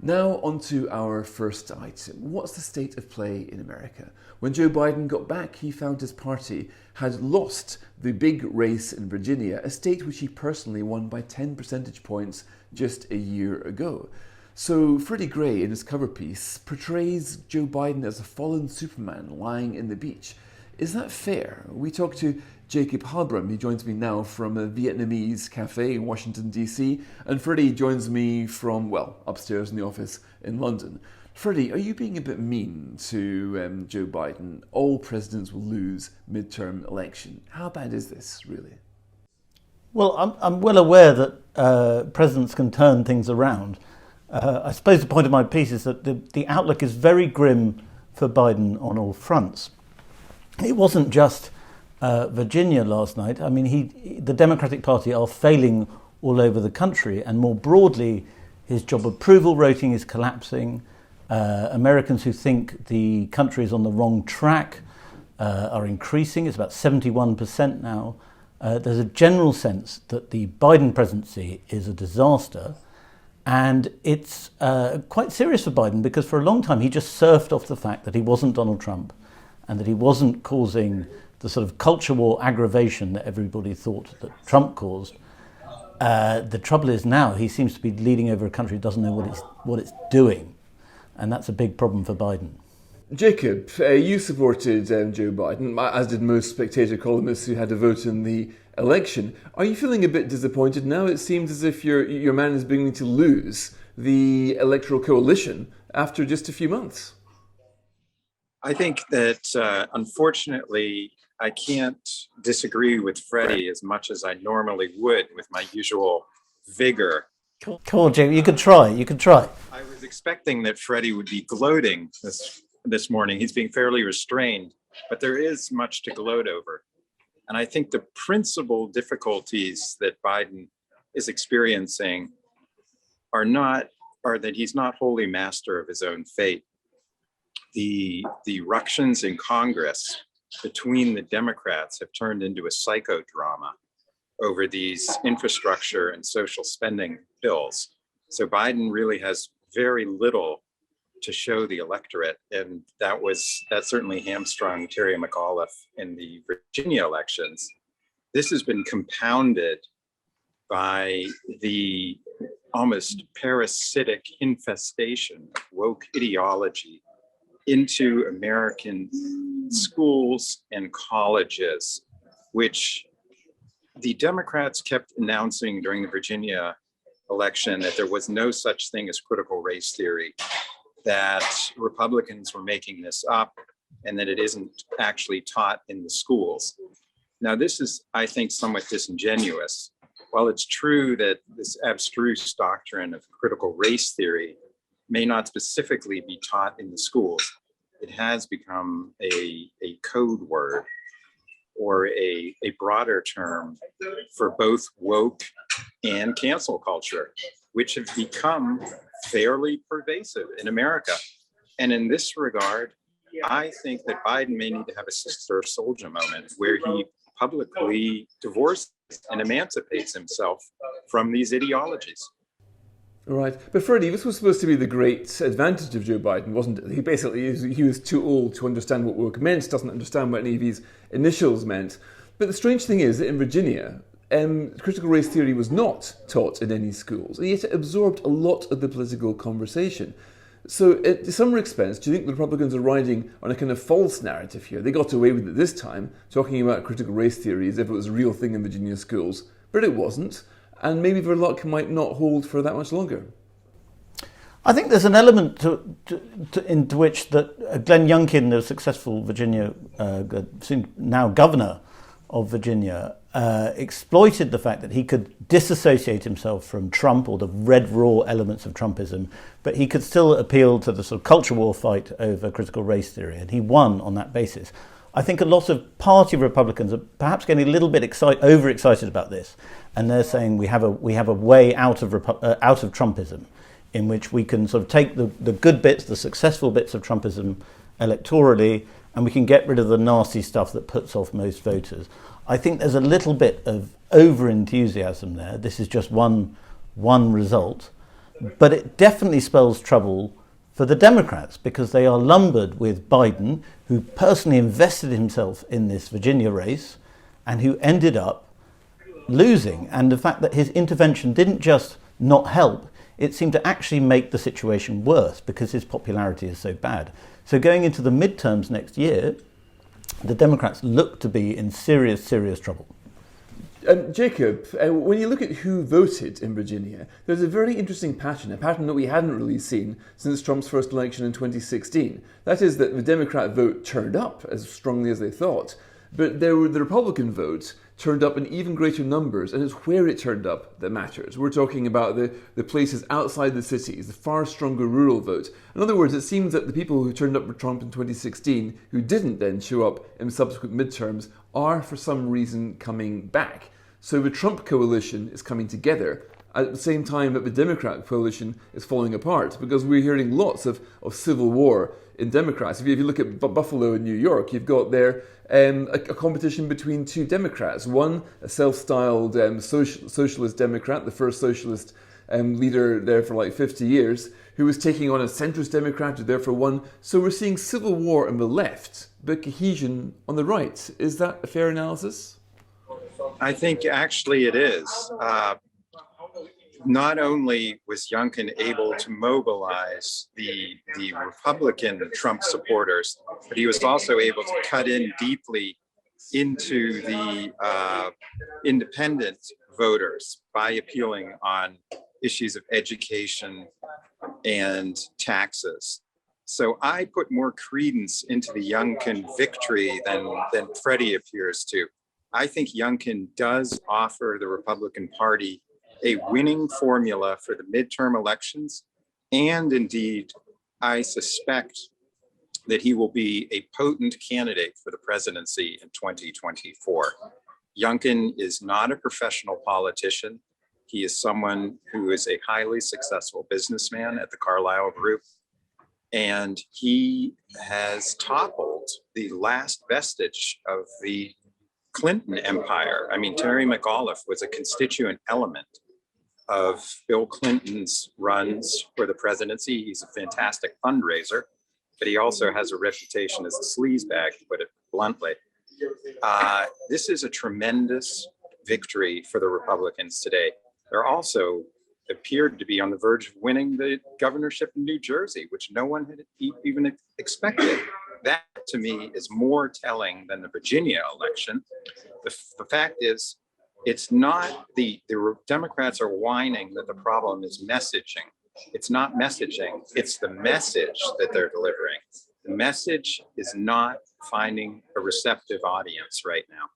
Now on to our first item. What's the state of play in America? When Joe Biden got back, he found his party had lost the big race in Virginia, a state which he personally won by 10 percentage points just a year ago. So Freddy Gray, in his cover piece, portrays Joe Biden as a fallen Superman lying in the beach. Is that fair? We talked to Jacob Heilbrunn, who joins me now from a Vietnamese cafe in Washington, D.C. And Freddie joins me from, well, upstairs in the office in London. Freddie, are you being a bit mean to Joe Biden? All presidents will lose midterm election. How bad is this, really? Well, I'm well aware that presidents can turn things around. I suppose the point of my piece is that the outlook is very grim for Biden on all fronts. It wasn't just Virginia last night. I mean, the Democratic Party are failing all over the country, and more broadly, his job approval rating is collapsing. Americans who think the country is on the wrong track are increasing. It's about 71% now. There's a general sense that the Biden presidency is a disaster, and it's quite serious for Biden because for a long time he just surfed off the fact that he wasn't Donald Trump and that he wasn't causing the sort of culture war aggravation that everybody thought that Trump caused. The trouble is now he seems to be leading over a country that doesn't know what it's doing, and that's a big problem for Biden. Jacob, you supported Joe Biden, as did most Spectator columnists who had a vote in the election. Are you feeling a bit disappointed now? It seems as if your man is beginning to lose the electoral coalition after just a few months. I think that, unfortunately, I can't disagree with Freddie as much as I normally would with my usual vigor. Come on, Jacob, you could try. I was expecting that Freddie would be gloating this morning. He's being fairly restrained, but there is much to gloat over. And I think the principal difficulties that Biden is experiencing are that he's not wholly master of his own fate. The ructions in Congress between the Democrats have turned into a psychodrama over these infrastructure and social spending bills. So Biden really has very little to show the electorate, and that certainly hamstrung Terry McAuliffe in the Virginia elections. This has been compounded by the almost parasitic infestation of woke ideology into American schools and colleges, which the Democrats kept announcing during the Virginia election that there was no such thing as critical race theory, that Republicans were making this up, and that it isn't actually taught in the schools. Now, this is, I think, somewhat disingenuous. While it's true that this abstruse doctrine of critical race theory may not specifically be taught in the schools, it has become a code word or a broader term for both woke and cancel culture, which have become fairly pervasive in America. And in this regard, I think that Biden may need to have a Sister Souljah moment where he publicly divorces and emancipates himself from these ideologies. All right. But Freddie, this was supposed to be the great advantage of Joe Biden, wasn't it? He was too old to understand what woke meant, doesn't understand what any of his initials meant. But the strange thing is that in Virginia, critical race theory was not taught in any schools, and yet it absorbed a lot of the political conversation. So to some extent, do you think the Republicans are riding on a kind of false narrative here? They got away with it this time, talking about critical race theory as if it was a real thing in Virginia schools, but it wasn't. And maybe their luck might not hold for that much longer. I think there's an element into which that Glenn Youngkin, the successful Virginia, now governor of Virginia, exploited the fact that he could disassociate himself from Trump or the red raw elements of Trumpism, but he could still appeal to the sort of culture war fight over critical race theory, and he won on that basis. I think a lot of party Republicans are perhaps getting a little bit overexcited about this, and they're saying we have a way out of Trumpism, in which we can sort of take the good bits, the successful bits of Trumpism electorally, and we can get rid of the nasty stuff that puts off most voters. I think there's a little bit of over-enthusiasm there. This is just one result. But it definitely spells trouble for the Democrats because they are lumbered with Biden, who personally invested himself in this Virginia race and who ended up losing. And the fact that his intervention didn't just not help, it seemed to actually make the situation worse because his popularity is so bad. So going into the midterms next year, the Democrats look to be in serious, serious trouble. Jacob, when you look at who voted in Virginia, there's a very interesting pattern, a pattern that we hadn't really seen since Trump's first election in 2016. That is that the Democrat vote turned up as strongly as they thought, but the Republican vote turned up in even greater numbers, and it's where it turned up that matters. We're talking about the places outside the cities, the far stronger rural vote. In other words, it seems that the people who turned up for Trump in 2016, who didn't then show up in subsequent midterms, are for some reason coming back. So the Trump coalition is coming together at the same time that the Democrat coalition is falling apart, because we're hearing lots of civil war in Democrats. If you look at Buffalo and New York, you've got there a competition between two Democrats. One, a self-styled socialist Democrat, the first socialist leader there for like 50 years, who was taking on a centrist Democrat who there for one. So we're seeing civil war on the left, but cohesion on the right. Is that a fair analysis? I think actually it is. Not only was Youngkin able to mobilize the Republican Trump supporters, but he was also able to cut in deeply into the independent voters by appealing on issues of education and taxes. So I put more credence into the Youngkin victory than Freddie appears to. I think Youngkin does offer the Republican Party a winning formula for the midterm elections. And indeed, I suspect that he will be a potent candidate for the presidency in 2024. Youngkin is not a professional politician. He is someone who is a highly successful businessman at the Carlyle Group. And he has toppled the last vestige of the Clinton empire. I mean, Terry McAuliffe was a constituent element of Bill Clinton's runs for the presidency. He's a fantastic fundraiser, but he also has a reputation as a sleazebag, to put it bluntly. This is a tremendous victory for the Republicans today. They're also appeared to be on the verge of winning the governorship in New Jersey, which no one had even expected. That, to me, is more telling than the Virginia election. The fact is, it's not the Democrats are whining that the problem is messaging. It's not messaging, it's the message that they're delivering. The message is not finding a receptive audience right now.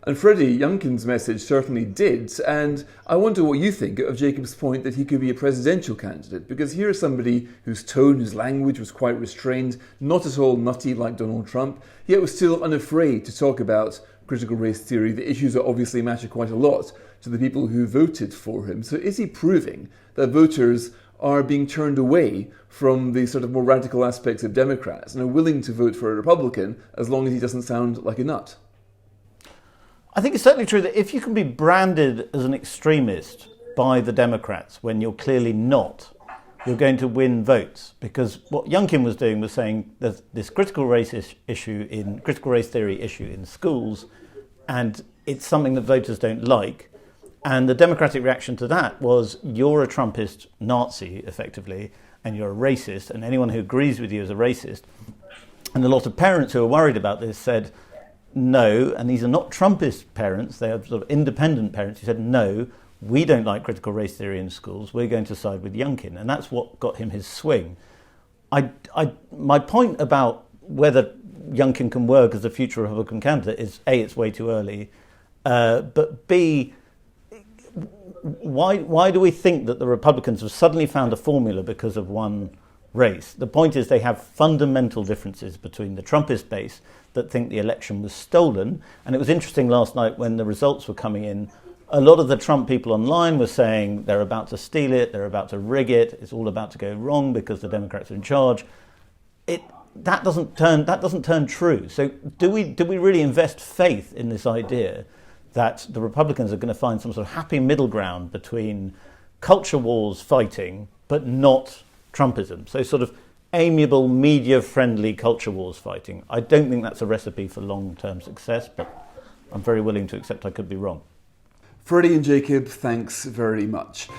And Freddie, Youngkin's message certainly did, and I wonder what you think of Jacob's point that he could be a presidential candidate, because here's somebody whose tone, whose language was quite restrained, not at all nutty like Donald Trump, yet was still unafraid to talk about critical race theory, the issues that obviously matter quite a lot to the people who voted for him. So is he proving that voters are being turned away from the sort of more radical aspects of Democrats and are willing to vote for a Republican as long as he doesn't sound like a nut? I think it's certainly true that if you can be branded as an extremist by the Democrats when you're clearly not, you're going to win votes. Because what Youngkin was doing was saying there's this critical race theory issue in schools, and it's something that voters don't like. And the Democratic reaction to that was, you're a Trumpist Nazi, effectively, and you're a racist, and anyone who agrees with you is a racist. And a lot of parents who are worried about this said, no, and these are not Trumpist parents, they are sort of independent parents who said, no, we don't like critical race theory in schools, we're going to side with Youngkin. And that's what got him his swing. My point about whether Youngkin can work as a future Republican candidate is, A, it's way too early, but B, why do we think that the Republicans have suddenly found a formula because of one race? The point is they have fundamental differences between the Trumpist base that think the election was stolen. And it was interesting last night when the results were coming in, a lot of the Trump people online were saying they're about to steal it, they're about to rig it, it's all about to go wrong because the Democrats are in charge. That doesn't turn true. So do we really invest faith in this idea that the Republicans are going to find some sort of happy middle ground between culture wars fighting, but not Trumpism. So sort of amiable, media-friendly culture wars fighting. I don't think that's a recipe for long-term success, but I'm very willing to accept I could be wrong. Freddy and Jacob, thanks very much.